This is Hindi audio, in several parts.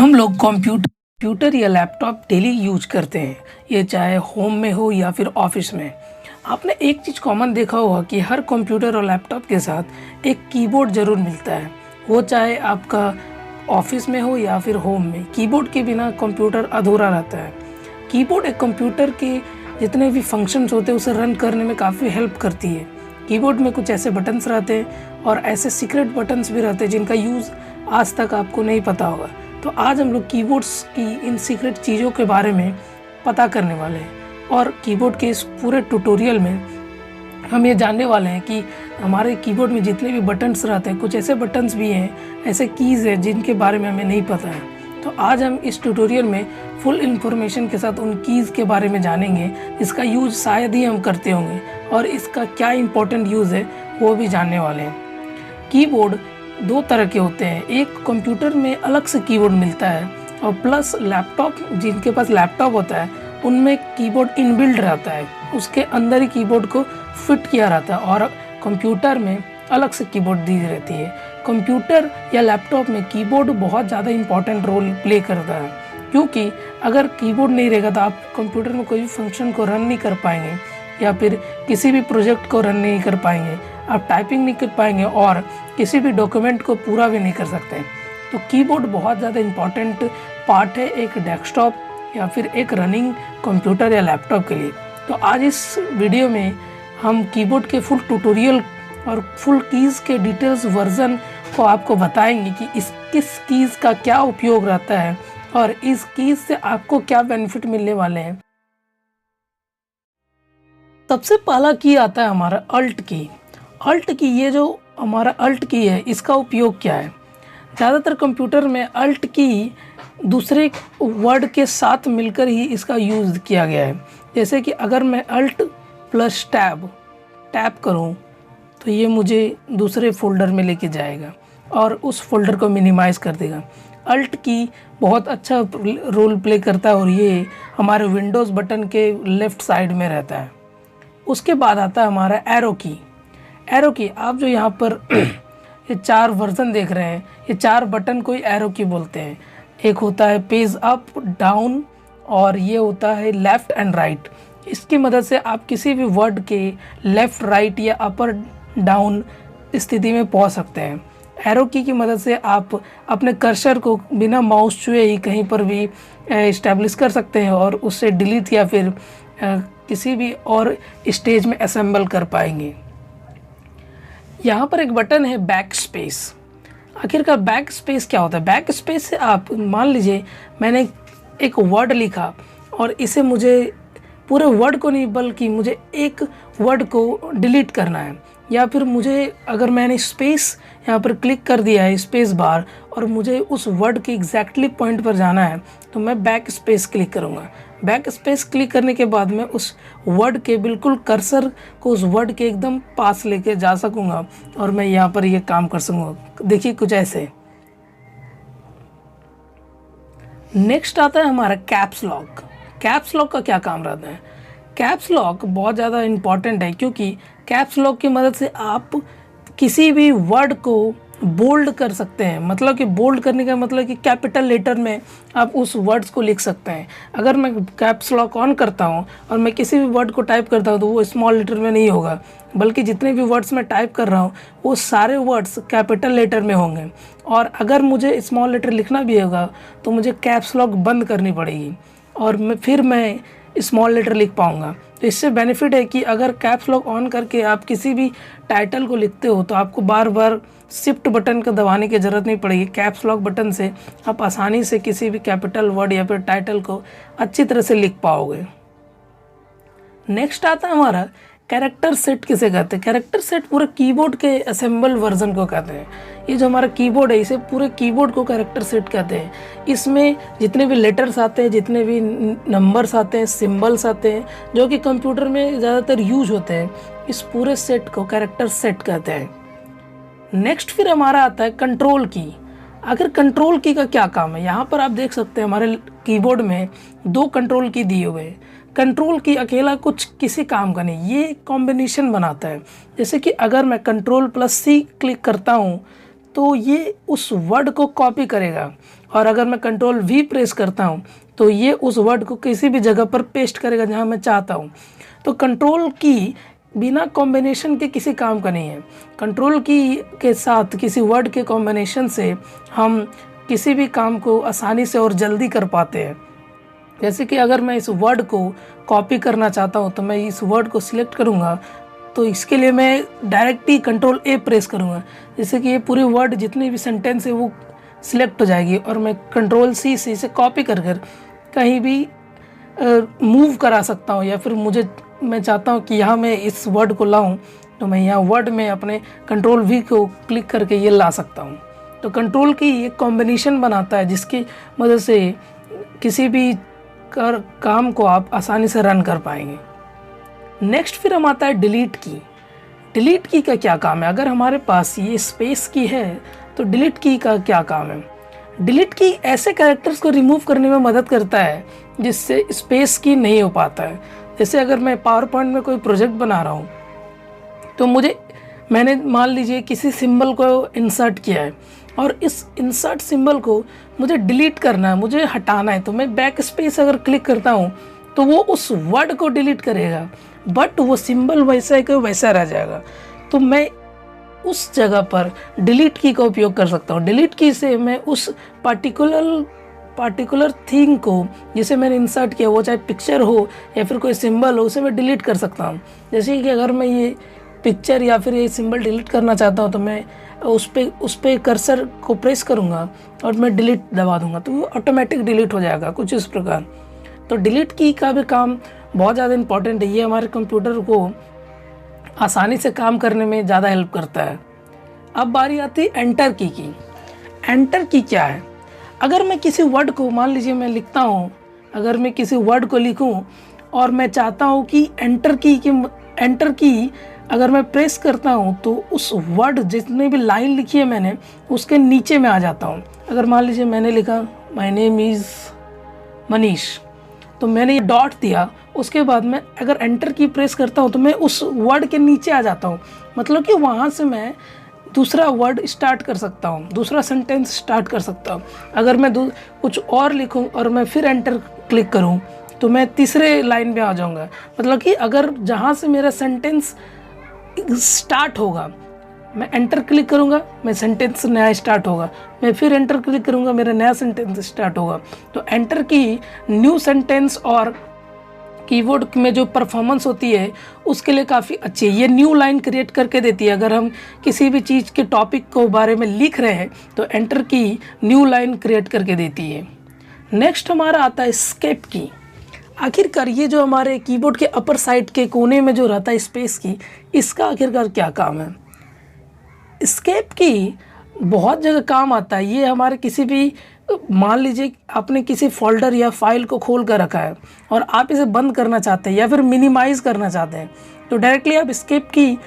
हम लोग कंप्यूटर या लैपटॉप डेली यूज करते हैं, ये चाहे होम में हो या फिर ऑफिस में। आपने एक चीज़ कॉमन देखा होगा कि हर कंप्यूटर और लैपटॉप के साथ एक कीबोर्ड ज़रूर मिलता है, वो चाहे आपका ऑफिस में हो या फिर होम में। कीबोर्ड के बिना कंप्यूटर अधूरा रहता है। कीबोर्ड एक कंप्यूटर के जितने भी फंक्शंस होते हैं उसे रन करने में काफ़ी हेल्प करती है। कीबोर्ड में कुछ ऐसे बटन्स रहते हैं और ऐसे सीक्रेट बटन्स भी रहते हैं जिनका यूज़ आज तक आपको नहीं पता होगा। तो आज हम लोग कीबोर्ड्स की इन सीक्रेट चीज़ों के बारे में पता करने वाले हैं और कीबोर्ड के इस पूरे ट्यूटोरियल में हम ये जानने वाले हैं कि हमारे कीबोर्ड में जितने भी बटन्स रहते हैं, कुछ ऐसे बटन्स भी हैं, ऐसे कीज़ हैं जिनके बारे में हमें नहीं पता है। तो आज हम इस ट्यूटोरियल में फुल इन्फॉर्मेशन के साथ उन कीज़ के बारे में जानेंगे जिसका यूज़ शायद ही हम करते होंगे और इसका क्या इंपॉर्टेंट यूज़ है वो भी जानने वाले हैं। कीबोर्ड दो तरह के होते हैं, एक कंप्यूटर में अलग से कीबोर्ड मिलता है और प्लस लैपटॉप, जिनके पास लैपटॉप होता है उनमें कीबोर्ड इनबिल्ट रहता है, उसके अंदर ही कीबोर्ड को फिट किया रहता है और कंप्यूटर में अलग से कीबोर्ड दी रहती है। कंप्यूटर या लैपटॉप में कीबोर्ड बहुत ज़्यादा इंपॉर्टेंट रोल प्ले करता है, क्योंकि अगर कीबोर्ड नहीं रहेगा तो आप कंप्यूटर में कोई भी फंक्शन को रन नहीं कर पाएंगे या फिर किसी भी प्रोजेक्ट को रन नहीं कर पाएंगे, आप टाइपिंग नहीं कर पाएंगे और किसी भी डॉक्यूमेंट को पूरा भी नहीं कर सकते। तो कीबोर्ड बहुत ज़्यादा इम्पॉर्टेंट पार्ट है एक डेस्कटॉप या फिर एक रनिंग कंप्यूटर या लैपटॉप के लिए। तो आज इस वीडियो में हम कीबोर्ड के फुल ट्यूटोरियल और फुल कीज़ के डिटेल्स वर्जन को आपको बताएंगे कि किस कीज़ का क्या उपयोग रहता है और इस कीज़ से आपको क्या बेनिफिट मिलने वाले हैं। सबसे पहला की आता है हमारा अल्ट की। अल्ट की, ये जो हमारा अल्ट की है इसका उपयोग क्या है? ज़्यादातर कंप्यूटर में अल्ट की दूसरे वर्ड के साथ मिलकर ही इसका यूज़ किया गया है। जैसे कि अगर मैं अल्ट प्लस टैब करूं तो ये मुझे दूसरे फोल्डर में लेके जाएगा और उस फोल्डर को मिनिमाइज़ कर देगा। अल्ट की बहुत अच्छा रोल प्ले करता है और ये हमारे विंडोज़ बटन के लेफ़्ट साइड में रहता है। उसके बाद आता है हमारा एरो की। आप जो यहाँ पर ये चार वर्जन देख रहे हैं, ये चार बटन को ही एरो की बोलते हैं। एक होता है पेज अप, डाउन और ये होता है लेफ़्ट एंड राइट। इसकी मदद से आप किसी भी वर्ड के लेफ़्ट, राइट या अपर डाउन स्थिति में पहुंच सकते हैं। एरो की मदद से आप अपने कर्सर को बिना माउस छुए ही कहीं पर भी इस्टेब्लिश कर सकते हैं और उससे डिलीट या फिर किसी भी और स्टेज में असेंबल कर पाएंगे। यहाँ पर एक बटन है बैक स्पेस। आखिरकार बैक स्पेस क्या होता है? बैक स्पेस से आप मान लीजिए मैंने एक वर्ड लिखा और इसे मुझे पूरे वर्ड को नहीं बल्कि मुझे एक वर्ड को डिलीट करना है, या फिर मुझे अगर मैंने स्पेस यहाँ पर क्लिक कर दिया है, स्पेस बार, और मुझे उस वर्ड के एग्जैक्टली पॉइंट पर जाना है तो मैं बैक स्पेस क्लिक करूँगा। बैक स्पेस क्लिक करने के बाद मैं उस वर्ड के बिल्कुल कर्सर को उस वर्ड के एकदम पास लेके जा सकूँगा और मैं यहाँ पर ये काम कर सकूँगा। देखिए कुछ ऐसे। नेक्स्ट आता है हमारा कैप्स लॉक। कैप्स लॉक का क्या काम रहता है? कैप्स लॉक बहुत ज़्यादा इम्पॉर्टेंट है, क्योंकि कैप्स लॉक की मदद से आप किसी भी वर्ड को बोल्ड कर सकते हैं। मतलब कि बोल्ड करने का मतलब कि कैपिटल लेटर में आप उस वर्ड्स को लिख सकते हैं। अगर मैं कैप्स लॉक ऑन करता हूं और मैं किसी भी वर्ड को टाइप करता हूं तो वो स्मॉल लेटर में नहीं होगा, बल्कि जितने भी वर्ड्स मैं टाइप कर रहा हूं वो सारे वर्ड्स कैपिटल लेटर में होंगे। और अगर मुझे स्मॉल लेटर लिखना भी होगा तो मुझे कैप्स लॉक बंद करनी पड़ेगी और फिर मैं स्मॉल लेटर लिख पाऊँगा। तो इससे बेनिफिट है कि अगर कैप्स लॉक ऑन करके आप किसी भी टाइटल को लिखते हो तो आपको बार बार शिफ्ट बटन का दबाने की ज़रूरत नहीं पड़ेगी। कैप्स लॉक बटन से आप आसानी से किसी भी कैपिटल वर्ड या फिर टाइटल को अच्छी तरह से लिख पाओगे। नेक्स्ट आता है हमारा कैरेक्टर सेट। किसे कहते हैं? कैरेक्टर सेट पूरे कीबोर्ड के असेंबल वर्जन को कहते हैं। ये जो हमारा कीबोर्ड है इसे पूरे कीबोर्ड को कैरेक्टर सेट कहते हैं। इसमें जितने भी लेटर्स आते हैं, जितने भी नंबर्स आते हैं, सिंबल्स आते हैं जो कि कंप्यूटर में ज़्यादातर यूज होते हैं, इस पूरे सेट को कैरेक्टर सेट कहते हैं। नेक्स्ट फिर हमारा आता है कंट्रोल की। आखिर कंट्रोल की का क्या काम है? यहाँ पर आप देख सकते हैं हमारे कीबोर्ड में दो कंट्रोल की दिए हुए हैं। कंट्रोल की अकेला कुछ किसी काम का नहीं, ये कॉम्बिनेशन बनाता है। जैसे कि अगर मैं कंट्रोल प्लस C क्लिक करता हूँ तो ये उस वर्ड को कॉपी करेगा और अगर मैं कंट्रोल वी प्रेस करता हूँ तो ये उस वर्ड को किसी भी जगह पर पेस्ट करेगा जहाँ मैं चाहता हूँ। तो कंट्रोल की बिना कॉम्बिनेशन के किसी काम का नहीं है। कंट्रोल की के साथ किसी वर्ड के कॉम्बिनेशन से हम किसी भी काम को आसानी से और जल्दी कर पाते हैं। जैसे कि अगर मैं इस वर्ड को कॉपी करना चाहता हूँ तो मैं इस वर्ड को सिलेक्ट करूँगा, तो इसके लिए मैं डायरेक्ट ही कंट्रोल ए प्रेस करूँगा, जैसे कि ये पूरी वर्ड जितनी भी सेंटेंस है वो सिलेक्ट हो जाएगी और मैं कंट्रोल सी से इसे कॉपी कर कहीं भी मूव करा सकता हूँ। या फिर मैं चाहता हूँ कि यहाँ मैं इस वर्ड को लाऊं तो मैं यहाँ वर्ड में अपने कंट्रोल वी को क्लिक करके ये ला सकता हूँ। तो कंट्रोल की एक कॉम्बिनेशन बनाता है जिसकी मदद से किसी भी काम को आप आसानी से रन कर पाएंगे। नेक्स्ट फिर हम आता है डिलीट की। डिलीट की का क्या काम है? अगर हमारे पास ये स्पेस की है तो डिलीट की का क्या काम है? डिलीट की ऐसे कैरेक्टर्स को रिमूव करने में मदद करता है जिससे स्पेस की नहीं हो पाता है। जैसे अगर मैं पावर पॉइंट में कोई प्रोजेक्ट बना रहा हूँ तो मैंने मान लीजिए किसी सिंबल को इंसर्ट किया है और इस इंसर्ट सिंबल को मुझे डिलीट करना है, मुझे हटाना है, तो मैं बैक स्पेस अगर क्लिक करता हूँ तो वो उस वर्ड को डिलीट करेगा, बट वो सिंबल वैसा है कि वैसा रह जाएगा। तो मैं उस जगह पर डिलीट की का उपयोग कर सकता हूँ। डिलीट की से मैं उस पार्टिकुलर थिंग को जिसे मैंने इंसर्ट किया, वो चाहे पिक्चर हो या फिर कोई सिंबल हो, उसे मैं डिलीट कर सकता हूँ। जैसे कि अगर मैं ये पिक्चर या फिर ये सिंबल डिलीट करना चाहता हूँ तो मैं उस पे कर्सर को प्रेस करूँगा और मैं डिलीट दबा दूँगा तो वो ऑटोमेटिक डिलीट हो जाएगा, कुछ इस प्रकार। तो डिलीट की का भी काम बहुत ज़्यादा इम्पॉर्टेंट है। ये हमारे कंप्यूटर को आसानी से काम करने में ज़्यादा हेल्प करता है। अब बारी आती है एंटर की। एंटर की क्या है? अगर मैं किसी वर्ड को, मान लीजिए मैं लिखता हूँ, अगर मैं किसी वर्ड को लिखूँ और मैं चाहता हूँ कि एंटर की अगर मैं प्रेस करता हूँ तो उस वर्ड जितने भी लाइन लिखी है मैंने उसके नीचे में आ जाता हूँ। अगर मान लीजिए मैंने लिखा माय नेम इज़ मनीष, तो मैंने ये डॉट दिया, उसके बाद मैं अगर एंटर की प्रेस करता हूँ तो मैं उस वर्ड के नीचे आ जाता हूँ। मतलब कि वहाँ से मैं दूसरा वर्ड स्टार्ट कर सकता हूँ, दूसरा सेंटेंस स्टार्ट कर सकता हूँ। अगर मैं कुछ और लिखूँ और मैं फिर एंटर क्लिक करूँ तो मैं तीसरे लाइन में आ जाऊँगा। मतलब कि अगर जहाँ से मेरा सेंटेंस स्टार्ट होगा, मैं एंटर क्लिक करूँगा, मैं सेंटेंस नया स्टार्ट होगा, मैं फिर एंटर क्लिक करूँगा, मेरा नया सेंटेंस स्टार्ट होगा। तो एंटर की न्यू सेंटेंस और कीबोर्ड में जो परफॉर्मेंस होती है उसके लिए काफ़ी अच्छी है। ये न्यू लाइन क्रिएट करके देती है। अगर हम किसी भी चीज़ के टॉपिक को बारे में लिख रहे हैं तो एंटर की न्यू लाइन क्रिएट करके देती है। नेक्स्ट हमारा आता है एस्केप की। आखिरकार ये जो हमारे कीबोर्ड के अपर साइड के कोने में जो रहता है स्पेस की, इसका आखिरकार क्या काम है? एस्केप की बहुत जगह काम आता है। ये हमारे किसी भी, मान लीजिए आपने किसी फोल्डर या फाइल को खोल कर रखा है और आप इसे बंद करना चाहते हैं या फिर मिनिमाइज़ करना चाहते हैं, तो डायरेक्टली आप एस्केप की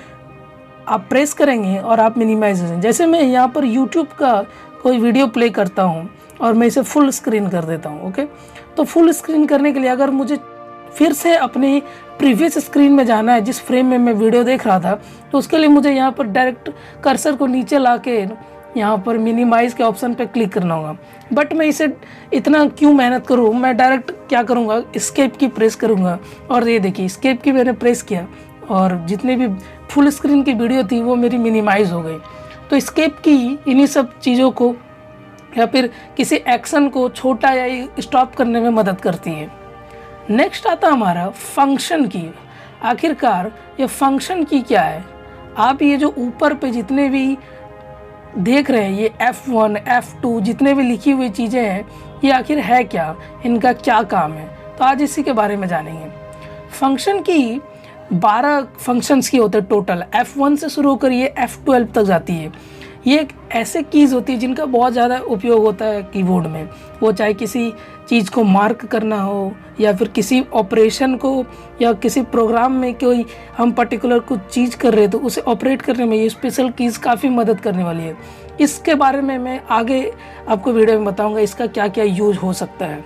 आप प्रेस करेंगे और आप मिनिमाइज हो जाएंगे। जैसे मैं यहाँ पर यूट्यूब का कोई वीडियो प्ले करता हूँ और मैं इसे फुल स्क्रीन कर देता हूँ। ओके, तो फुल स्क्रीन करने के लिए अगर मुझे फिर से अपनी प्रीवियस स्क्रीन में जाना है जिस फ्रेम में मैं वीडियो देख रहा था, तो उसके लिए मुझे यहाँ पर डायरेक्ट कर्सर को नीचे ला के यहाँ पर मिनिमाइज़ के ऑप्शन पे क्लिक करना होगा। बट मैं इसे इतना क्यों मेहनत करूँ, मैं डायरेक्ट क्या करूँगा, एस्केप की प्रेस करूँगा और ये देखिए एस्केप की मैंने प्रेस किया और जितनी भी फुल स्क्रीन की वीडियो थी वो मेरी मिनिमाइज़ हो गई। तो एस्केप की इन्हीं सब चीज़ों को या फिर किसी एक्शन को छोटा या स्टॉप करने में मदद करती है। नेक्स्ट आता हमारा फंक्शन की। आखिरकार ये फंक्शन की क्या है? आप ये जो ऊपर पे जितने भी देख रहे हैं, ये F1, F2 जितने भी लिखी हुई चीज़ें हैं, ये आखिर है क्या, इनका क्या काम है? तो आज इसी के बारे में जानेंगे। फंक्शन की 12 फंक्शंस की होते हैं टोटल। F1 से शुरू होकर ये F12 तक जाती है। ये एक ऐसे कीज़ होती है जिनका बहुत ज़्यादा उपयोग होता है कीबोर्ड में। वो चाहे किसी चीज़ को मार्क करना हो या फिर किसी ऑपरेशन को या किसी प्रोग्राम में कोई हम पर्टिकुलर कुछ चीज़ कर रहे हैं तो उसे ऑपरेट करने में ये स्पेशल कीज़ काफ़ी मदद करने वाली है। इसके बारे में मैं आगे आपको वीडियो में बताऊंगा इसका क्या क्या यूज हो सकता है।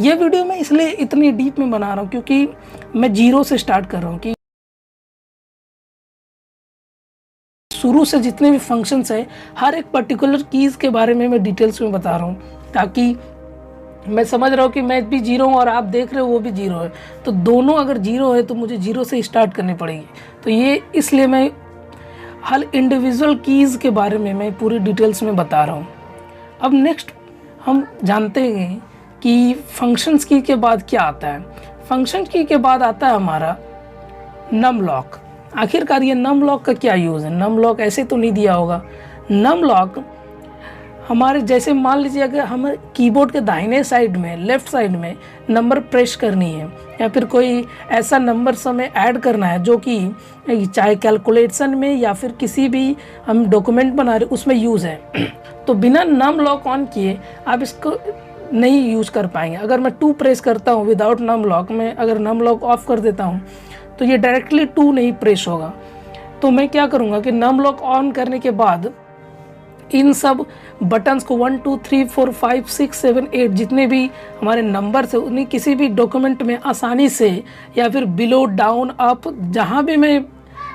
ये वीडियो मैं इसलिए इतनी डीप में बना रहा हूँ क्योंकि मैं जीरो से स्टार्ट कर रहा हूँ कि शुरू से जितने भी फंक्शंस है हर एक पर्टिकुलर कीज़ के बारे में मैं डिटेल्स में बता रहा हूँ ताकि मैं समझ रहा हूँ कि मैं भी जीरो हूँ और आप देख रहे हो वो भी जीरो है, तो दोनों अगर जीरो है तो मुझे जीरो से स्टार्ट करनी पड़ेगी। तो ये इसलिए मैं हर इंडिविजुअल कीज़ के बारे में मैं पूरी डिटेल्स में बता रहा हूँ। अब नेक्स्ट हम जानते हैं कि फंक्शंस की के बाद क्या आता है। फंक्शन की के बाद आता है हमारा नम लॉक। आखिरकार ये नम लॉक का क्या यूज़ है? नम लॉक ऐसे तो नहीं दिया होगा। नम लॉक हमारे जैसे मान लीजिए अगर हमें कीबोर्ड के दाहिने साइड में, लेफ़्ट साइड में नंबर प्रेस करनी है या फिर कोई ऐसा नंबर हमें ऐड करना है जो कि चाहे कैलकुलेशन में या फिर किसी भी हम डॉक्यूमेंट बना रहे उसमें यूज़ है, तो बिना नम लॉक ऑन किए आप इसको नहीं यूज़ कर पाएंगे। अगर मैं 2 प्रेस करता हूँ विदाउट नम लॉक में, अगर नम लॉक ऑफ कर देता हूँ तो ये डायरेक्टली 2 नहीं प्रेस होगा। तो मैं क्या करूँगा कि नम लॉक ऑन करने के बाद इन सब बटन्स को 1 2 3 4 5 6 7 8 जितने भी हमारे नंबर से उन्हें किसी भी डॉक्यूमेंट में आसानी से या फिर बिलो डाउन अप जहाँ भी मैं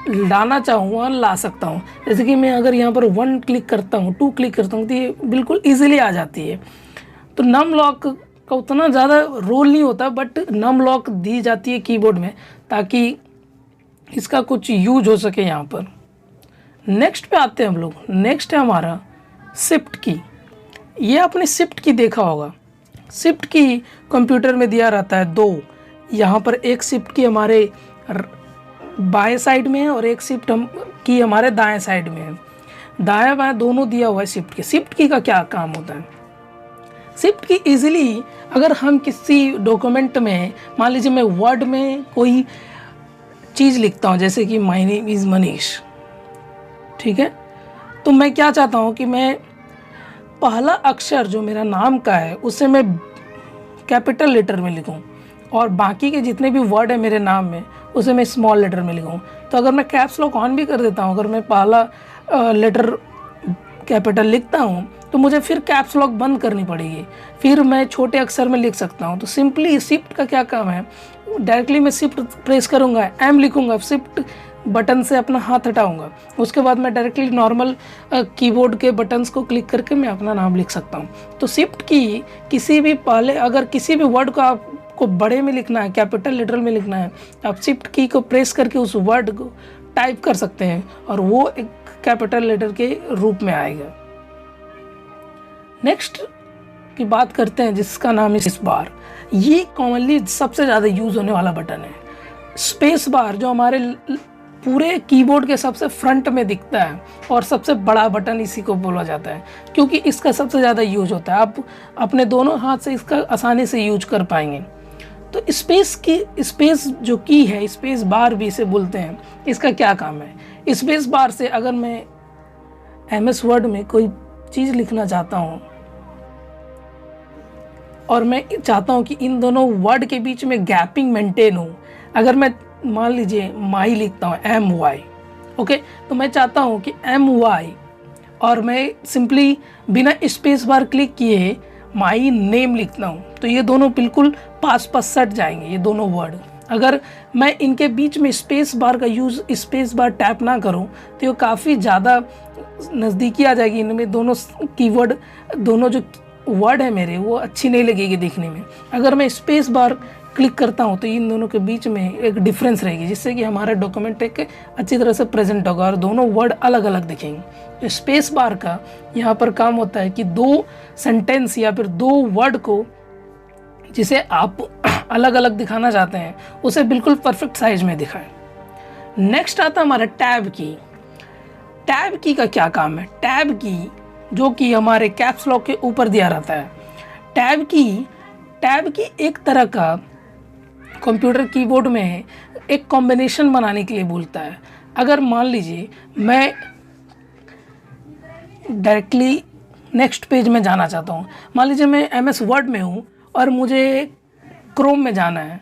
लाना चाहूँ वहाँ ला सकता हूँ। जैसे कि मैं अगर यहाँ पर 1 क्लिक करता हूँ, 2 क्लिक करता हूँ तो ये बिल्कुल ईजिली आ जाती है। तो नम लॉक का उतना ज़्यादा रोल नहीं होता, बट नम लॉक दी जाती है कीबोर्ड में ताकि इसका कुछ यूज हो सके यहाँ पर। नेक्स्ट पे आते हैं हम लोग। नेक्स्ट है हमारा शिफ्ट की। ये आपने शिफ्ट की देखा होगा। शिफ्ट की कंप्यूटर में दिया रहता है 2। यहाँ पर एक शिफ्ट की हमारे बाएं साइड में है और एक शिफ्ट की हमारे दाएं साइड में है। दाएं बाएं दोनों दिया हुआ है शिफ्ट की। शिफ्ट की का क्या काम होता है? शिफ्ट की इजीली अगर हम किसी डॉक्यूमेंट में, मान लीजिए मैं वर्ड में कोई चीज़ लिखता हूँ जैसे कि माय नेम इज़ मनीष, ठीक है, तो मैं क्या चाहता हूँ कि मैं पहला अक्षर जो मेरा नाम का है उसे मैं कैपिटल लेटर में लिखूँ और बाकी के जितने भी वर्ड है मेरे नाम में उसे मैं स्मॉल लेटर में लिखूँ। तो अगर मैं कैप्स लॉक ऑन भी कर देता हूँ, अगर मैं पहला लेटर कैपिटल लिखता हूँ तो मुझे फिर कैप्स लॉक बंद करनी पड़ेगी, फिर मैं छोटे अक्षर में लिख सकता हूँ। तो सिंपली शिफ्ट का क्या काम है, डायरेक्टली मैं शिफ्ट प्रेस करूँगा, एम लिखूँगा, शिफ्ट बटन से अपना हाथ हटाऊंगा, उसके बाद मैं डायरेक्टली नॉर्मल कीबोर्ड के बटन्स को क्लिक करके मैं अपना नाम लिख सकता हूँ। तो शिफ्ट की किसी भी पहले अगर किसी भी वर्ड को आपको बड़े में लिखना है, कैपिटल लेटर में लिखना है, आप शिफ्ट की को प्रेस करके उस वर्ड को टाइप कर सकते हैं और वो एक कैपिटल लेटर के रूप में आएगा। नेक्स्ट की बात करते हैं जिसका नाम है स्पेस बार। ये कॉमनली सबसे ज़्यादा यूज़ होने वाला बटन है। स्पेस बार जो हमारे पूरे कीबोर्ड के सबसे फ्रंट में दिखता है और सबसे बड़ा बटन इसी को बोला जाता है क्योंकि इसका सबसे ज़्यादा यूज होता है। आप अपने दोनों हाथ से इसका आसानी से यूज कर पाएंगे। तो स्पेस जो की है, स्पेस बार भी इसे बोलते हैं, इसका क्या काम है? स्पेस बार से अगर मैं MS वर्ड में कोई चीज़ लिखना चाहता हूँ और मैं चाहता हूँ कि इन दोनों वर्ड के बीच में गैपिंग मेंटेन हो, अगर मैं मान लीजिए माई लिखता हूँ MY, ओके, तो मैं चाहता हूँ कि MY और मैं सिंपली बिना स्पेस बार क्लिक किए माई नेम लिखता हूँ, तो ये दोनों बिल्कुल पास सट जाएंगे ये दोनों वर्ड। अगर मैं इनके बीच में स्पेस बार का यूज़, स्पेस बार टैप ना करूँ तो ये काफ़ी ज़्यादा नज़दीकी आ जाएगी, इनमें दोनों कीवर्ड, दोनों जो वर्ड है मेरे वो अच्छी नहीं लगेगी देखने में। अगर मैं स्पेस बार क्लिक करता हूँ तो इन दोनों के बीच में एक डिफरेंस रहेगी जिससे कि हमारा डॉक्यूमेंट एक अच्छी तरह से प्रेजेंट होगा और दोनों वर्ड अलग अलग दिखेंगे। तो स्पेस बार का यहाँ पर काम होता है कि 2 सेंटेंस या फिर 2 वर्ड को जिसे आप अलग अलग दिखाना चाहते हैं उसे बिल्कुल परफेक्ट साइज में दिखाएं। नेक्स्ट आता है हमारा टैब की। टैब की का क्या काम है? टैब की जो कि हमारे कैप्स लॉक के ऊपर दिया रहता है। टैब की एक तरह का कंप्यूटर कीबोर्ड में एक कॉम्बिनेशन बनाने के लिए बोलता है। अगर मान लीजिए मैं डायरेक्टली नेक्स्ट पेज में जाना चाहता हूँ, मान लीजिए मैं MS वर्ड में हूँ और मुझे क्रोम में जाना है,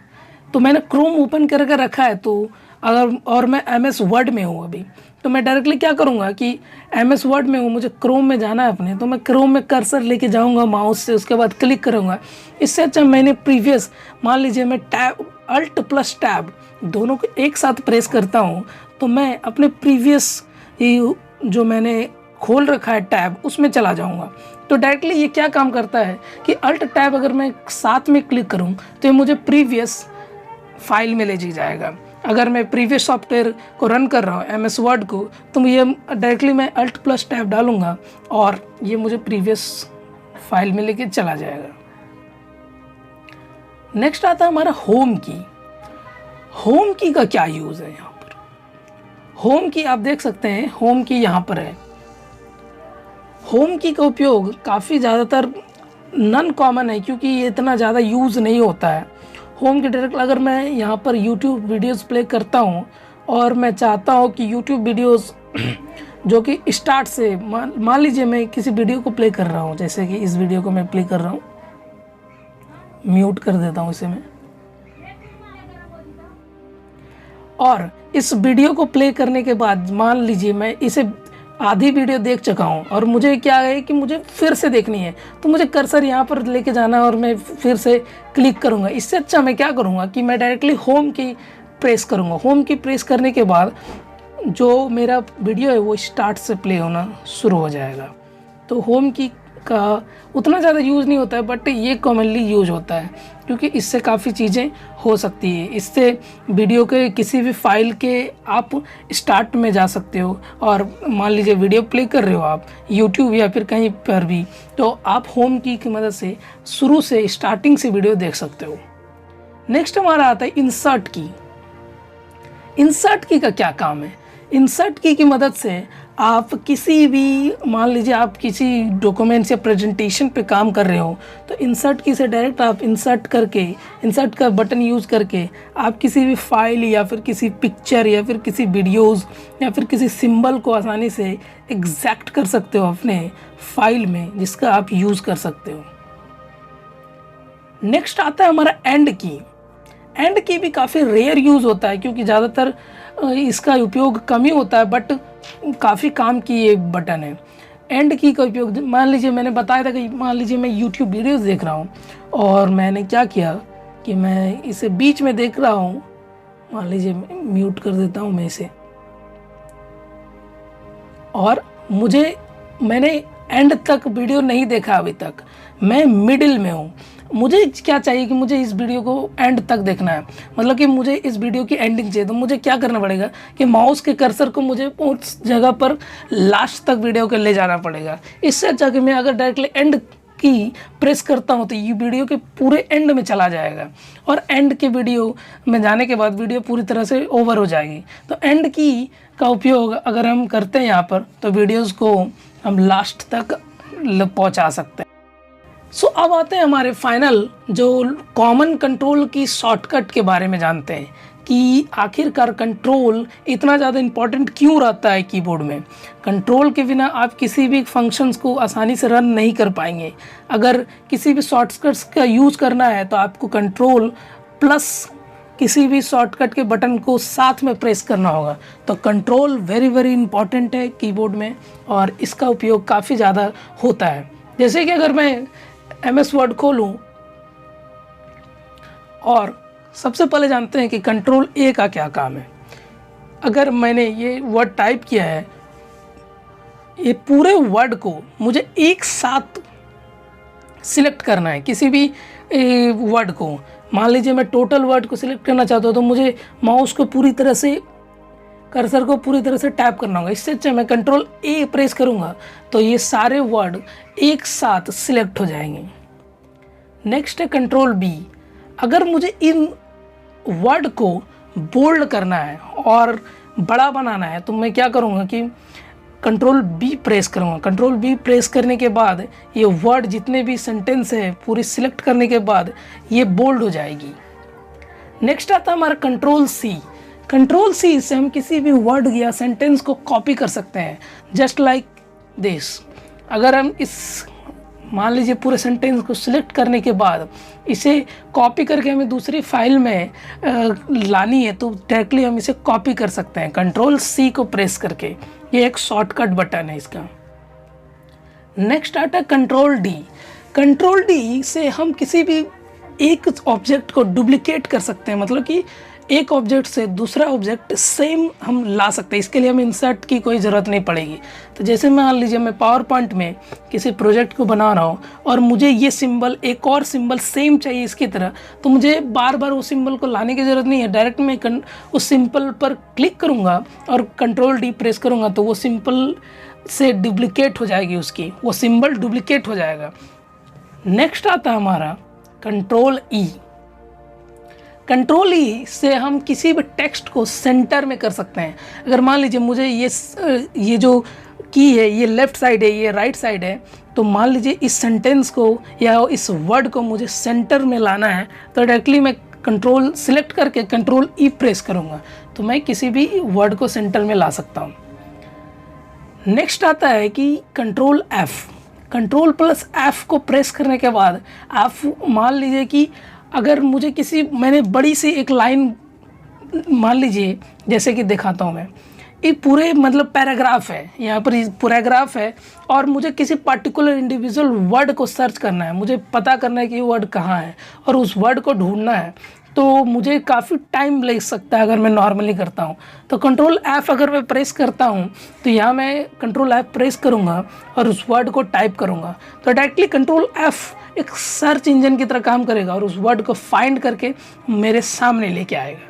तो मैंने क्रोम ओपन करके रखा है, तो अगर और मैं MS वर्ड में हूँ अभी, तो मैं डायरेक्टली क्या करूँगा कि MS वर्ड में हूँ, मुझे क्रोम में जाना है अपने, तो मैं क्रोम में कर्सर लेके जाऊँगा माउस से, उसके बाद क्लिक करूँगा। इससे अच्छा मैंने प्रीवियस, मान लीजिए मैं टैब Alt + टैब दोनों को एक साथ प्रेस करता हूँ तो मैं अपने प्रीवियस जो मैंने खोल रखा है टैब उसमें चला जाऊँगा। तो डायरेक्टली ये क्या काम करता है कि अल्ट टैब अगर मैं साथ में क्लिक करूं तो ये मुझे प्रीवियस फाइल में ले जाएगा। अगर मैं प्रीवियस सॉफ्टवेयर को रन कर रहा हूँ एमएस वर्ड को, तो ये डायरेक्टली मैं अल्ट प्लस टैब डालूंगा और ये मुझे प्रीवियस फाइल में लेके चला जाएगा। नेक्स्ट आता है हमारा होम की। होम की का क्या यूज़ है यहाँ पर? होम की आप देख सकते हैं, होम की यहाँ पर है। होम की का उपयोग काफ़ी ज़्यादातर नॉन कॉमन है क्योंकि ये इतना ज़्यादा यूज़ नहीं होता है। होम की डायरेक्ट अगर मैं यहाँ पर यूट्यूब वीडियोस प्ले करता हूँ और मैं चाहता हूँ कि यूट्यूब वीडियोस जो कि स्टार्ट से मान लीजिए मैं किसी वीडियो को प्ले कर रहा हूँ, जैसे कि इस वीडियो को मैं प्ले कर रहा हूँ, म्यूट कर देता हूँ इसे मैं, और इस वीडियो को प्ले करने के बाद मान लीजिए मैं इसे आधी वीडियो देख चुका हूँ और मुझे क्या है कि मुझे फिर से देखनी है, तो मुझे कर्सर यहाँ पर लेके जाना और मैं फिर से क्लिक करूँगा। इससे अच्छा मैं क्या करूँगा कि मैं डायरेक्टली होम की प्रेस करूँगा। होम की प्रेस करने के बाद जो मेरा वीडियो है वो स्टार्ट से प्ले होना शुरू हो जाएगा। तो होम की का उतना ज़्यादा यूज़ नहीं होता है, बट ये कॉमनली यूज होता है क्योंकि इससे काफ़ी चीज़ें हो सकती है। इससे वीडियो के किसी भी फाइल के आप स्टार्ट में जा सकते हो और मान लीजिए वीडियो प्ले कर रहे हो आप यूट्यूब या फिर कहीं पर भी, तो आप होम की मदद से शुरू से स्टार्टिंग से वीडियो देख सकते हो। नेक्स्ट हमारा आता है इंसर्ट की। इंसर्ट की का क्या काम है? इंसर्ट की मदद से आप किसी भी, मान लीजिए आप किसी डॉक्यूमेंट्स या प्रेजेंटेशन पे काम कर रहे हो, तो इंसर्ट की से डायरेक्ट आप इंसर्ट करके, इंसर्ट का बटन यूज़ करके आप किसी भी फाइल या फिर किसी पिक्चर या फिर किसी वीडियोस या फिर किसी सिंबल को आसानी से एग्जैक्ट कर सकते हो अपने फाइल में, जिसका आप यूज़ कर सकते हो। नेक्स्ट आता है हमारा एंड की। एंड की भी काफ़ी रेयर यूज़ होता है क्योंकि ज़्यादातर इसका उपयोग कम ही होता है, बट काफ़ी काम की ये बटन है। एंड की का उपयोग, मान लीजिए मैंने बताया था कि मान लीजिए मैं यूट्यूब वीडियोस देख रहा हूँ और मैंने क्या किया कि मैं इसे बीच में देख रहा हूँ, मान लीजिए म्यूट कर देता हूँ मैं इसे, और मैंने एंड तक वीडियो नहीं देखा अभी तक, मैं मिडिल में हूँ। मुझे क्या चाहिए कि मुझे इस वीडियो को एंड तक देखना है, मतलब कि मुझे इस वीडियो की एंडिंग चाहिए। तो मुझे क्या करना पड़ेगा कि माउस के कर्सर को मुझे उस जगह पर लास्ट तक वीडियो के ले जाना पड़ेगा। इससे अच्छा कि मैं अगर डायरेक्टली एंड की प्रेस करता हूँ तो ये वीडियो के पूरे एंड में चला जाएगा और एंड के वीडियो में जाने के बाद वीडियो पूरी तरह से ओवर हो जाएगी। तो एंड की का उपयोग अगर हम करते हैं यहाँ पर, तो वीडियोज़ को हम लास्ट तक पहुँचा सकते हैं। सो अब आते हैं हमारे फाइनल जो कॉमन कंट्रोल की शॉर्टकट के बारे में जानते हैं कि आखिरकार कंट्रोल इतना ज़्यादा इम्पॉर्टेंट क्यों रहता है कीबोर्ड में। कंट्रोल के बिना आप किसी भी फंक्शंस को आसानी से रन नहीं कर पाएंगे। अगर किसी भी शॉर्टकट्स का यूज़ करना है तो आपको कंट्रोल प्लस किसी भी शॉर्टकट के बटन को साथ में प्रेस करना होगा। तो कंट्रोल वेरी वेरी इंपॉर्टेंट है कीबोर्ड में और इसका उपयोग काफ़ी ज़्यादा होता है। जैसे कि अगर मैं एमएस वर्ड खोलूं और सबसे पहले जानते हैं कि कंट्रोल ए का क्या काम है। अगर मैंने ये वर्ड टाइप किया है, ये पूरे वर्ड को मुझे एक साथ सिलेक्ट करना है। किसी भी वर्ड को, मान लीजिए मैं टोटल वर्ड को सिलेक्ट करना चाहता हूँ तो मुझे माउस को पूरी तरह से, कर्सर को पूरी तरह से टैप करना होगा। इससे अच्छा मैं कंट्रोल ए प्रेस करूँगा तो ये सारे वर्ड एक साथ सिलेक्ट हो जाएंगे। नेक्स्ट है कंट्रोल बी। अगर मुझे इन वर्ड को बोल्ड करना है और बड़ा बनाना है तो मैं क्या करूँगा कि कंट्रोल बी प्रेस करूँगा। कंट्रोल बी प्रेस करने के बाद ये वर्ड जितने भी सेंटेंस है पूरी सिलेक्ट करने के बाद ये बोल्ड हो जाएगी। नेक्स्ट आता है हमारा कंट्रोल सी। कंट्रोल सी से हम किसी भी वर्ड या सेंटेंस को कॉपी कर सकते हैं, जस्ट लाइक दिस। अगर हम इस, मान लीजिए पूरे सेंटेंस को सिलेक्ट करने के बाद इसे कॉपी करके हमें दूसरी फाइल में लानी है तो डायरेक्टली हम इसे कॉपी कर सकते हैं कंट्रोल सी को प्रेस करके। ये एक शॉर्टकट बटन है इसका। नेक्स्ट आता है कंट्रोल डी। कंट्रोल डी से हम किसी भी एक ऑब्जेक्ट को डुप्लीकेट कर सकते हैं, मतलब कि एक ऑब्जेक्ट से दूसरा ऑब्जेक्ट सेम हम ला सकते हैं। इसके लिए हमें इंसर्ट की कोई ज़रूरत नहीं पड़ेगी। तो जैसे मान लीजिए मैं पावर पॉइंट में किसी प्रोजेक्ट को बना रहा हूँ और मुझे ये सिंबल, एक और सिंबल सेम चाहिए इसकी तरह, तो मुझे बार बार उस सिंबल को लाने की ज़रूरत नहीं है। डायरेक्ट मैं उस सिंबल पर क्लिक करूँगा और कंट्रोल डी प्रेस करूँगा तो वो सिंपल से डुप्लिकेट हो जाएगी, उसकी वो सिंबल डुप्लिकेट हो जाएगा। नेक्स्ट आता है हमारा कंट्रोल ई। कंट्रोल ई से हम किसी भी टेक्स्ट को सेंटर में कर सकते हैं। अगर मान लीजिए मुझे ये जो की है ये लेफ़्ट साइड है, ये राइट साइड है, तो मान लीजिए इस सेंटेंस को या इस वर्ड को मुझे सेंटर में लाना है, तो डायरेक्टली मैं कंट्रोल सिलेक्ट करके कंट्रोल ई प्रेस करूँगा तो मैं किसी भी वर्ड को सेंटर में ला सकता हूँ। नेक्स्ट आता है कि control F. Control plus F को प्रेस करने के बाद आप मान लीजिए कि अगर मुझे मैंने बड़ी सी एक लाइन, मान लीजिए जैसे कि दिखाता हूँ मैं, ये पूरे मतलब पैराग्राफ है, यहाँ पर पैराग्राफ है और मुझे किसी पर्टिकुलर इंडिविजुअल वर्ड को सर्च करना है, मुझे पता करना है कि वर्ड कहाँ है और उस वर्ड को ढूंढना है, तो मुझे काफ़ी टाइम लग सकता है अगर मैं नॉर्मली करता हूँ। तो कंट्रोल एफ़ अगर मैं प्रेस करता हूँ तो यहाँ मैं कंट्रोल एफ़ प्रेस करूँगा और उस वर्ड को टाइप करूँगा तो डायरेक्टली कंट्रोल एफ़ एक सर्च इंजन की तरह काम करेगा और उस वर्ड को फाइंड करके मेरे सामने लेके आएगा।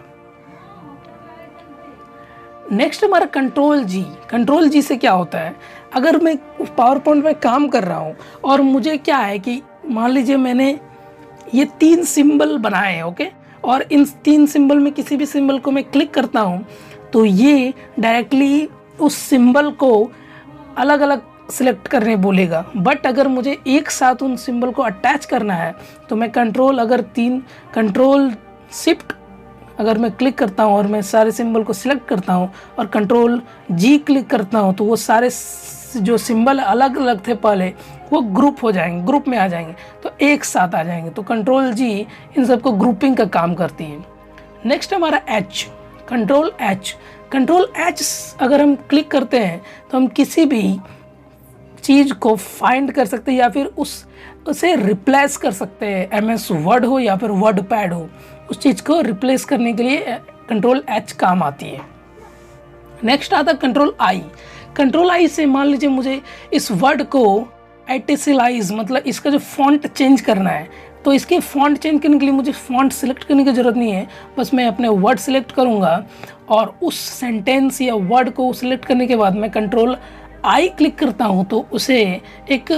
नेक्स्ट हमारा कंट्रोल जी। कंट्रोल जी से क्या होता है, अगर मैं पावर पॉइंट में काम कर रहा हूँ और मुझे क्या है कि मान लीजिए मैंने ये 3 सिंबल बनाए हैं, ओके, और इन 3 सिंबल में किसी भी सिंबल को मैं क्लिक करता हूँ तो ये डायरेक्टली उस सिंबल को अलग अलग सिलेक्ट करने बोलेगा। बट अगर मुझे एक साथ उन सिंबल को अटैच करना है तो मैं कंट्रोल शिफ्ट अगर मैं क्लिक करता हूँ और मैं सारे सिंबल को सिलेक्ट करता हूँ और कंट्रोल जी क्लिक करता हूँ तो वो सारे जो सिंबल अलग अलग थे पहले वो ग्रुप हो जाएंगे, ग्रुप में आ जाएंगे, तो एक साथ आ जाएंगे। तो कंट्रोल जी इन सबको ग्रुपिंग का काम करती है। नेक्स्ट हमारा H, control H. Control H अगर हम क्लिक करते हैं तो हम किसी भी चीज़ को फाइंड कर सकते हैं या फिर उसे रिप्लेस कर सकते हैं। MS वर्ड हो या फिर वर्ड पैड हो, उस चीज़ को रिप्लेस करने के लिए कंट्रोल एच काम आती है। नेक्स्ट आता है कंट्रोल आई। कंट्रोल आई से मान लीजिए मुझे इस वर्ड को इटैलिकाइज मतलब इसका जो फॉन्ट चेंज करना है, तो इसके फॉन्ट चेंज करने के लिए मुझे फॉन्ट सिलेक्ट करने की ज़रूरत नहीं है, बस मैं अपने वर्ड सिलेक्ट करूँगा और उस सेंटेंस या वर्ड को सिलेक्ट करने के बाद मैं कंट्रोल आई क्लिक करता हूँ तो उसे एक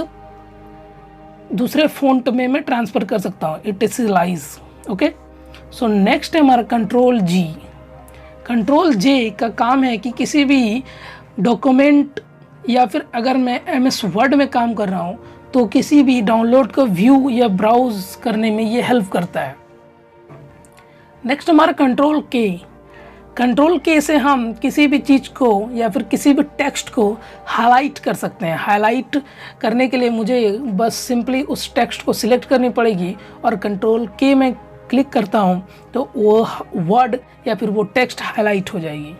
दूसरे फॉन्ट में मैं ट्रांसफ़र कर सकता हूँ, इटैलिकाइज, ओके। सो नेक्स्ट है हमारा कंट्रोल जी। कंट्रोल जे का काम है कि किसी भी डॉक्यूमेंट या फिर अगर मैं MS वर्ड में काम कर रहा हूँ तो किसी भी डाउनलोड को व्यू या ब्राउज करने में ये हेल्प करता है। नेक्स्ट हमारा कंट्रोल के। कंट्रोल के से हम किसी भी चीज़ को या फिर किसी भी टेक्स्ट को हाईलाइट कर सकते हैं। हाईलाइट करने के लिए मुझे बस सिंपली उस टेक्स्ट को सिलेक्ट करनी पड़ेगी और कंट्रोल के में क्लिक करता हूँ तो वो वर्ड या फिर वो टेक्स्ट हाईलाइट हो जाएगी।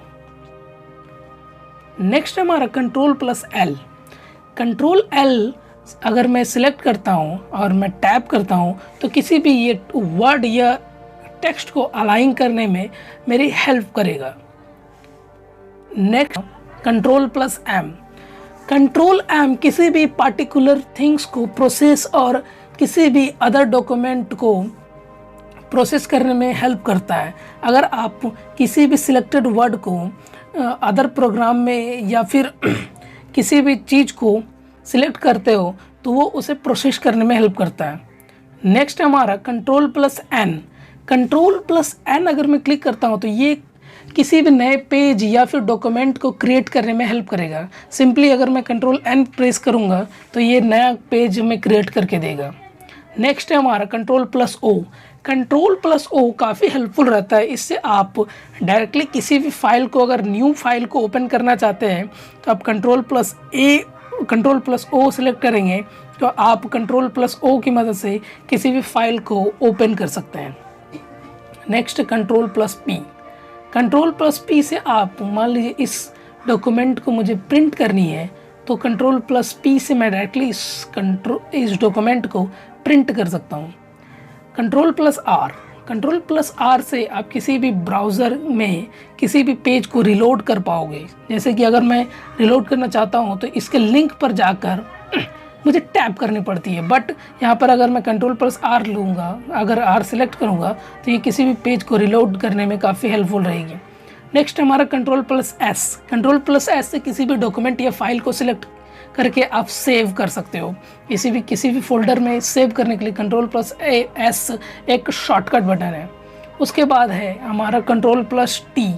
नेक्स्ट हमारा control plus L. Control L अगर मैं सिलेक्ट करता हूँ और मैं टैप करता हूँ तो किसी भी ये वर्ड या टेक्स्ट को अलाइन करने में मेरी हेल्प करेगा। Next control plus M. Control M किसी भी पार्टिकुलर थिंग्स को प्रोसेस और किसी भी अदर डॉक्यूमेंट को प्रोसेस करने में हेल्प करता है। अगर आप किसी भी सिलेक्टेड वर्ड को अदर प्रोग्राम में या फिर किसी भी चीज़ को सिलेक्ट करते हो तो वो उसे प्रोसेस करने में हेल्प करता है। नेक्स्ट हमारा control plus N. Control plus N अगर मैं क्लिक करता हूँ तो ये किसी भी नए पेज या फिर डॉक्यूमेंट को क्रिएट करने में हेल्प करेगा। सिंपली अगर मैं कंट्रोल एन प्रेस करूँगा तो ये नया पेज में क्रिएट करके देगा। नेक्स्ट है हमारा control plus O. Control plus O काफ़ी हेल्पफुल रहता है। इससे आप डायरेक्टली किसी भी फाइल को, अगर न्यू फाइल को ओपन करना चाहते हैं तो आप कंट्रोल प्लस ओ सिलेक्ट करेंगे तो आप कंट्रोल प्लस ओ की मदद से किसी भी फाइल को ओपन कर सकते हैं। Next control plus P. Control plus P से आप मान लीजिए इस डॉक्यूमेंट को मुझे प्रिंट करनी है तो कंट्रोल प्लस पी से मैं डायरेक्टली इस डॉक्यूमेंट को प्रिंट कर सकता हूँ। Control plus R. Control plus R से आप किसी भी ब्राउज़र में किसी भी पेज को रिलोड कर पाओगे। जैसे कि अगर मैं रिलोड करना चाहता हूँ तो इसके लिंक पर जाकर मुझे टैप करनी पड़ती है, बट यहाँ पर अगर मैं कंट्रोल प्लस आर लूँगा, अगर आर सिलेक्ट करूँगा तो ये किसी भी पेज को रिलोड करने में काफ़ी हेल्पफुल रहेगी। नेक्स्ट हमारा control plus S. Control plus S से किसी भी डॉक्यूमेंट या फाइल को सिलेक्ट करके आप सेव कर सकते हो। किसी भी फोल्डर में सेव करने के लिए कंट्रोल प्लस एस एक शॉर्टकट बटन है। उसके बाद है हमारा control plus T.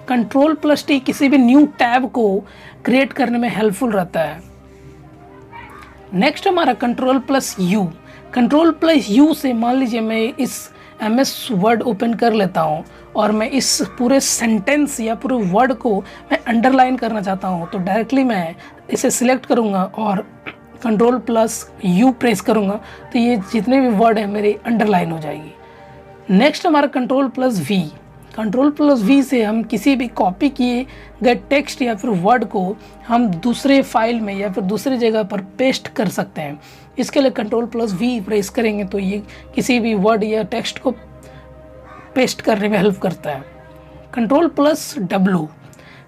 Control plus T किसी भी न्यू टैब को क्रिएट करने में हेल्पफुल रहता है। नेक्स्ट हमारा control plus you. Control plus you से मान लीजिए मैं इस MS वर्ड ओपन कर लेता हूँ और मैं इस पूरे सेंटेंस या पूरे वर्ड को मैं अंडरलाइन करना चाहता हूँ, तो डायरेक्टली मैं इसे सिलेक्ट करूँगा और कंट्रोल प्लस यू प्रेस करूँगा तो ये जितने भी वर्ड है मेरे अंडरलाइन हो जाएगी। नेक्स्ट हमारा control plus V. Control plus V से हम किसी भी कॉपी किए गए टेक्स्ट या फिर वर्ड को हम दूसरे फाइल में या फिर दूसरी जगह पर पेस्ट कर सकते हैं। इसके लिए कंट्रोल प्लस वी प्रेस करेंगे तो ये किसी भी वर्ड या टेक्स्ट को पेस्ट करने में हेल्प करता है। Control plus W.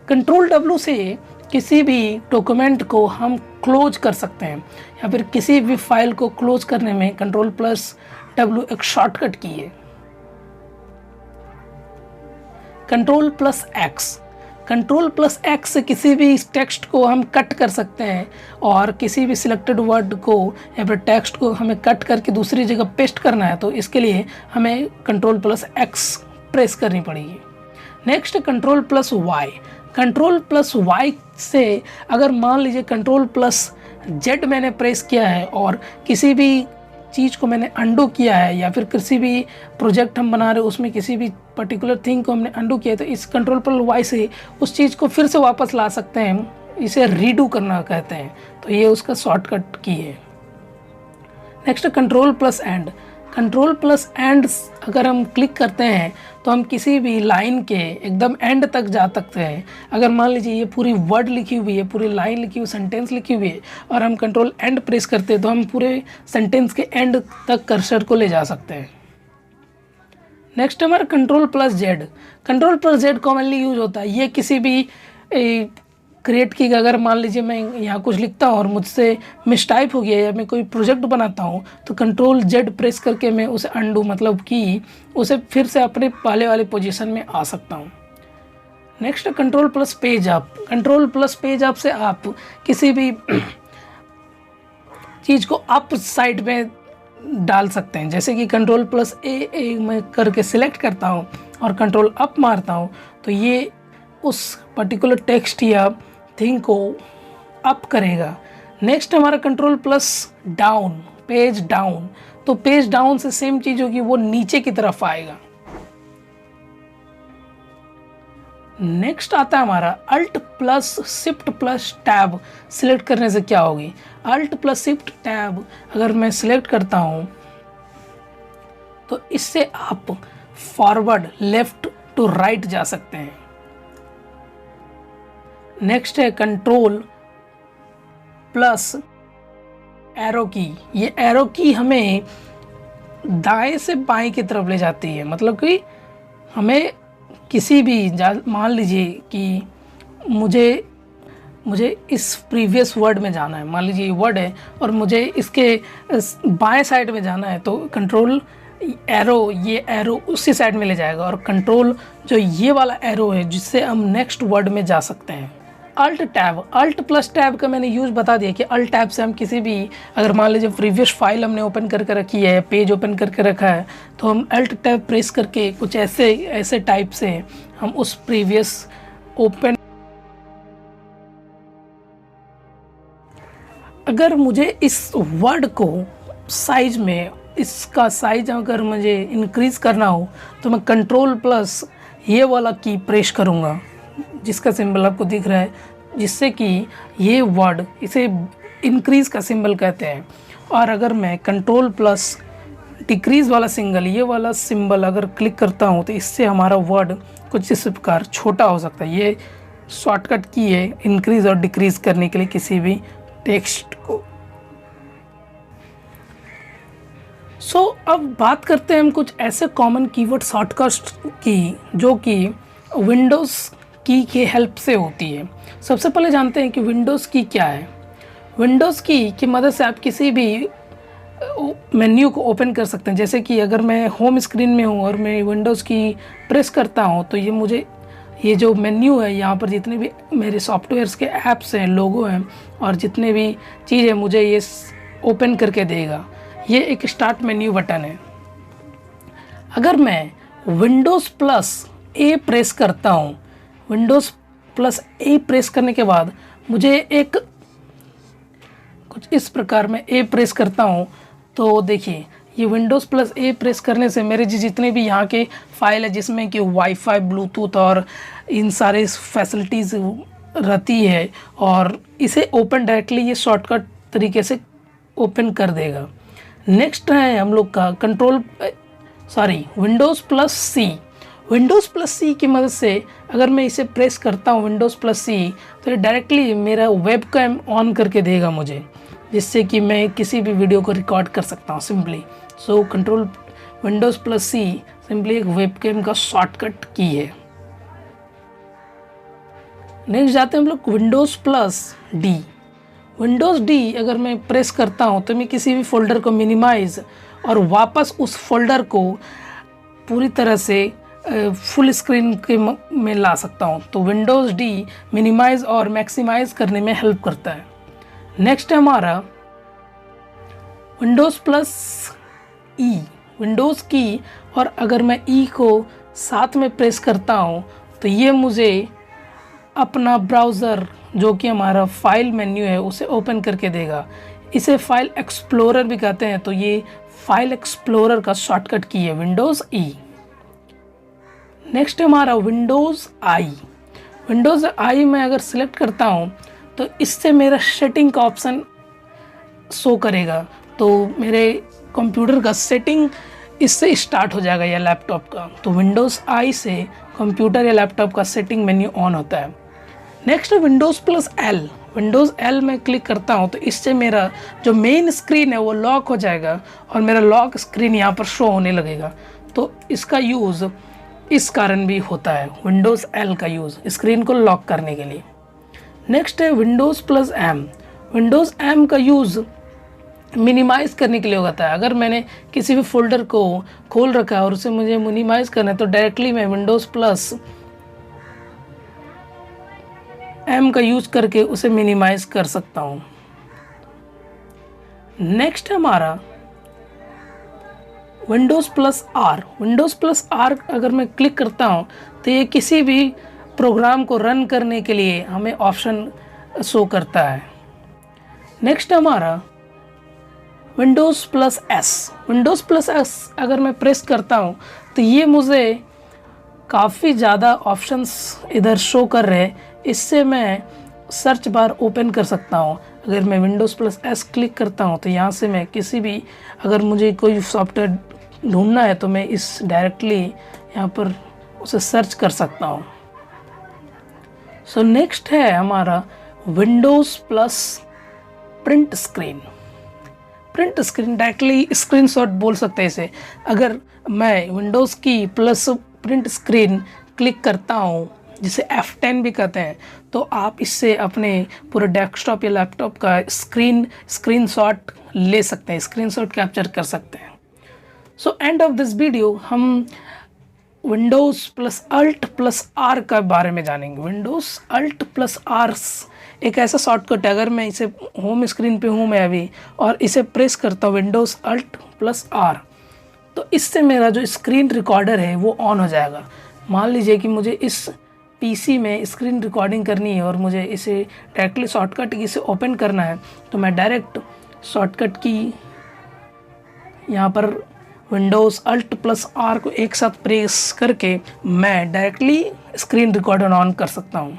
Control W से किसी भी डॉक्यूमेंट को हम क्लोज कर सकते हैं या फिर किसी भी फाइल को क्लोज करने में कंट्रोल प्लस डब्ल्यू एक शॉर्टकट की है। Control plus x. Control plus x से किसी भी टेक्स्ट को हम कट कर सकते हैं और किसी भी सिलेक्टेड वर्ड को या फिर टेक्स्ट को हमें कट करके दूसरी जगह पेस्ट करना है तो इसके लिए हमें कंट्रोल प्लस एक्स प्रेस करनी पड़ेगी। Next control plus Y. Control plus Y से अगर मान लीजिए कंट्रोल प्लस जेड मैंने प्रेस किया है और किसी भी चीज़ को मैंने अंडू किया है या फिर किसी भी प्रोजेक्ट हम बना रहे हो उसमें किसी भी पर्टिकुलर थिंग को हमने अंडू किया है तो इस कंट्रोल प्लस वाई से उस चीज़ को फिर से वापस ला सकते हैं। इसे रीडू करना कहते हैं, तो ये उसका शॉर्टकट की है। Next control plus and. Control plus and अगर हम क्लिक करते हैं तो हम किसी भी लाइन के एकदम एंड तक जा सकते हैं। अगर मान लीजिए ये पूरी वर्ड लिखी हुई है, पूरी लाइन लिखी हुई, सेंटेंस लिखी हुई है और हम कंट्रोल एंड प्रेस करते हैं तो हम पूरे सेंटेंस के एंड तक कर्सर को ले जा सकते हैं। नेक्स्ट हमारा control plus Z. Control plus Z commonly use होता है। ये किसी भी क्रिएट की अगर मान लीजिए मैं यहाँ कुछ लिखता हूँ और मुझसे मिसटाइप हो गया या मैं कोई प्रोजेक्ट बनाता हूँ तो कंट्रोल जेड प्रेस करके मैं उसे अंडू मतलब कि उसे फिर से अपने पहले वाले पोजीशन में आ सकता हूँ। Next control plus page up. Control plus page up से आप किसी भी चीज़ को अप साइड में डाल सकते हैं। जैसे कि कंट्रोल प्लस ए मैं करके सिलेक्ट करता हूँ और कंट्रोल अप मारता हूँ तो ये उस पर्टिकुलर टेक्स्ट या थिंग को अप करेगा। नेक्स्ट हमारा control plus down, page down. तो पेज डाउन से सेम चीज़ होगी, वो नीचे की तरफ आएगा। नेक्स्ट आता है हमारा alt plus shift plus tab. Select करने से क्या होगी, अल्ट प्लस शिफ्ट टैब अगर मैं सिलेक्ट करता हूँ तो इससे आप फॉरवर्ड, लेफ्ट टू राइट जा सकते हैं। नेक्स्ट है कंट्रोल प्लस एरो की। ये एरो की हमें दाएं से बाएं की तरफ ले जाती है, मतलब कि हमें किसी भी मान लीजिए कि मुझे इस प्रीवियस वर्ड में जाना है, मान लीजिए ये वर्ड है और मुझे इसके बाएं साइड में जाना है तो कंट्रोल एरो, ये एरो उसी साइड में ले जाएगा और कंट्रोल जो ये वाला एरो है जिससे हम नेक्स्ट वर्ड में जा सकते हैं। Alt tab. Alt plus tab का मैंने यूज़ बता दिया कि अल्ट टैब से हम किसी भी अगर मान लीजिए प्रीवियस फाइल हमने ओपन करके रखी है, पेज ओपन करके रखा है तो हम अल्ट टैब प्रेस करके कुछ ऐसे टाइप से हम उस प्रीवियस ओपन। अगर मुझे इस वर्ड को साइज में, इसका साइज अगर मुझे इंक्रीज़ करना हो तो मैं कंट्रोल प्लस ये वाला की प्रेस करूँगा जिसका सिंबल आपको दिख रहा है, जिससे कि ये वर्ड, इसे इंक्रीज़ का सिंबल कहते हैं। और अगर मैं कंट्रोल प्लस डिक्रीज़ वाला सिंगल, ये वाला सिंबल अगर क्लिक करता हूँ तो इससे हमारा वर्ड कुछ इस प्रकार छोटा हो सकता है। ये शॉर्टकट की है इंक्रीज़ और डिक्रीज़ करने के लिए किसी भी टेक्स्ट को। अब बात करते हैं हम कुछ ऐसे कॉमन कीवर्ड शॉर्टकट्स की जो कि विंडोज़ की के हेल्प से होती है। सबसे पहले जानते हैं कि विंडोज़ की क्या है। विंडोज़ की मदद से आप किसी भी मेन्यू को ओपन कर सकते हैं। जैसे कि अगर मैं होम स्क्रीन में हूँ और मैं विंडोज़ की प्रेस करता हूँ तो ये जो मेन्यू है, यहाँ पर जितने भी मेरे सॉफ्टवेयर्स के ऐप्स हैं, लोगो हैं और जितने भी चीज़ें मुझे ये ओपन करके देगा। ये एक स्टार्ट मेन्यू बटन है। अगर मैं विंडोज़ प्लस ए प्रेस करता हूँ, विंडोज़ प्लस ए प्रेस करने के बाद मुझे एक कुछ इस प्रकार में ए प्रेस करता हूँ तो देखिए ये विंडोज़ प्लस ए प्रेस करने से मेरे जितने भी यहाँ के फाइल है जिसमें कि वाईफाई, ब्लूटूथ और इन सारे फैसिलिटीज़ रहती है और इसे ओपन डायरेक्टली ये शॉर्टकट तरीके से ओपन कर देगा। नेक्स्ट है हम लोग का विंडोज़ प्लस सी। विंडोज़ प्लस सी की मदद से अगर मैं इसे प्रेस करता हूँ विंडोज़ प्लस सी तो ये डायरेक्टली मेरा वेब कैम ऑन करके देगा मुझे, जिससे कि मैं किसी भी वीडियो को रिकॉर्ड कर सकता हूँ सिंपली। कंट्रोल विंडोज़ प्लस सी सिंपली एक वेब कैम का शॉर्टकट की है। नेक्स्ट जाते हैं हम लोग Windows plus D. Windows D अगर मैं प्रेस करता हूँ तो मैं किसी भी फोल्डर को मिनिमाइज़ और वापस उस फोल्डर को पूरी तरह से फुल स्क्रीन के में ला सकता हूँ। तो विंडोज़ डी मिनिमाइज़ और मैक्सिमाइज़ करने में हेल्प करता है। नेक्स्ट है हमारा विंडोज़ प्लस ई। विंडोज़ की और अगर मैं ई को साथ में प्रेस करता हूँ तो ये मुझे अपना ब्राउज़र जो कि हमारा फाइल मेन्यू है उसे ओपन करके देगा। इसे फाइल एक्सप्लोरर भी कहते हैं, तो ये फाइल एक्सप्लोरर का शॉर्टकट की है विंडोज़ ई। नेक्स्ट है हमारा विंडोज़ आई। विंडोज़ आई में अगर सिलेक्ट करता हूँ तो इससे मेरा सेटिंग का ऑप्शन शो करेगा, तो मेरे कंप्यूटर का सेटिंग इससे स्टार्ट हो जाएगा या लैपटॉप का। तो विंडोज़ आई से कंप्यूटर या लैपटॉप का सेटिंग मेन्यू ऑन होता है। नेक्स्ट है Windows plus L. Windows L में क्लिक करता हूँ तो इससे मेरा जो मेन स्क्रीन है वो लॉक हो जाएगा और मेरा लॉक स्क्रीन यहाँ पर शो होने लगेगा। तो इसका यूज़ इस कारण भी होता है, विंडोज़ एल का यूज़ स्क्रीन को लॉक करने के लिए। नेक्स्ट है Windows plus M. Windows M का यूज़ मिनिमाइज़ करने के लिए होता है। अगर मैंने किसी भी फोल्डर को खोल रखा है और उसे मुझे मिनिमाइज़ करना है तो डायरेक्टली मैं विंडोज़ प्लस एम का यूज़ करके उसे मिनिमाइज़ कर सकता हूँ। नेक्स्ट है हमारा Windows plus R. Windows plus R अगर मैं क्लिक करता हूँ तो ये किसी भी प्रोग्राम को रन करने के लिए हमें ऑप्शन शो करता है। नेक्स्ट हमारा Windows plus S. Windows plus S अगर मैं प्रेस करता हूँ तो ये मुझे काफ़ी ज़्यादा ऑप्शंस इधर शो कर रहे हैं। इससे मैं सर्च बार ओपन कर सकता हूँ। अगर मैं विंडोज़ प्लस एस क्लिक करता हूँ तो यहाँ से मैं किसी भी अगर मुझे कोई सॉफ्टवेयर ढूंढना है तो मैं इस डायरेक्टली यहाँ पर उसे सर्च कर सकता हूँ। नेक्स्ट है हमारा Windows plus print screen. Print screen directly screenshot बोल सकते हैं इसे। अगर मैं विंडोज़ की प्लस प्रिंट स्क्रीन क्लिक करता हूँ जिसे F10 भी कहते हैं, तो आप इससे अपने पूरे डेस्कटॉप या लैपटॉप का स्क्रीनशॉट ले सकते हैं, स्क्रीनशॉट कैप्चर कर सकते हैं। एंड ऑफ दिस वीडियो हम Windows plus alt plus R का बारे में जानेंगे। विंडोज़ अल्ट प्लस आर एक ऐसा शॉर्टकट है, अगर मैं इसे होम स्क्रीन पे हूँ मैं अभी और इसे प्रेस करता हूँ विंडोज़ अल्ट प्लस आर, तो इससे मेरा जो स्क्रीन रिकॉर्डर है वो ऑन हो जाएगा। मान लीजिए कि मुझे इस पीसी में स्क्रीन रिकॉर्डिंग करनी है और मुझे इसे डायरेक्टली शॉर्टकट की से ओपन करना है, तो मैं डायरेक्ट शॉर्टकट की यहाँ पर विंडोज़ अल्ट प्लस आर को एक साथ प्रेस करके मैं डायरेक्टली स्क्रीन रिकॉर्डर ऑन कर सकता हूँ।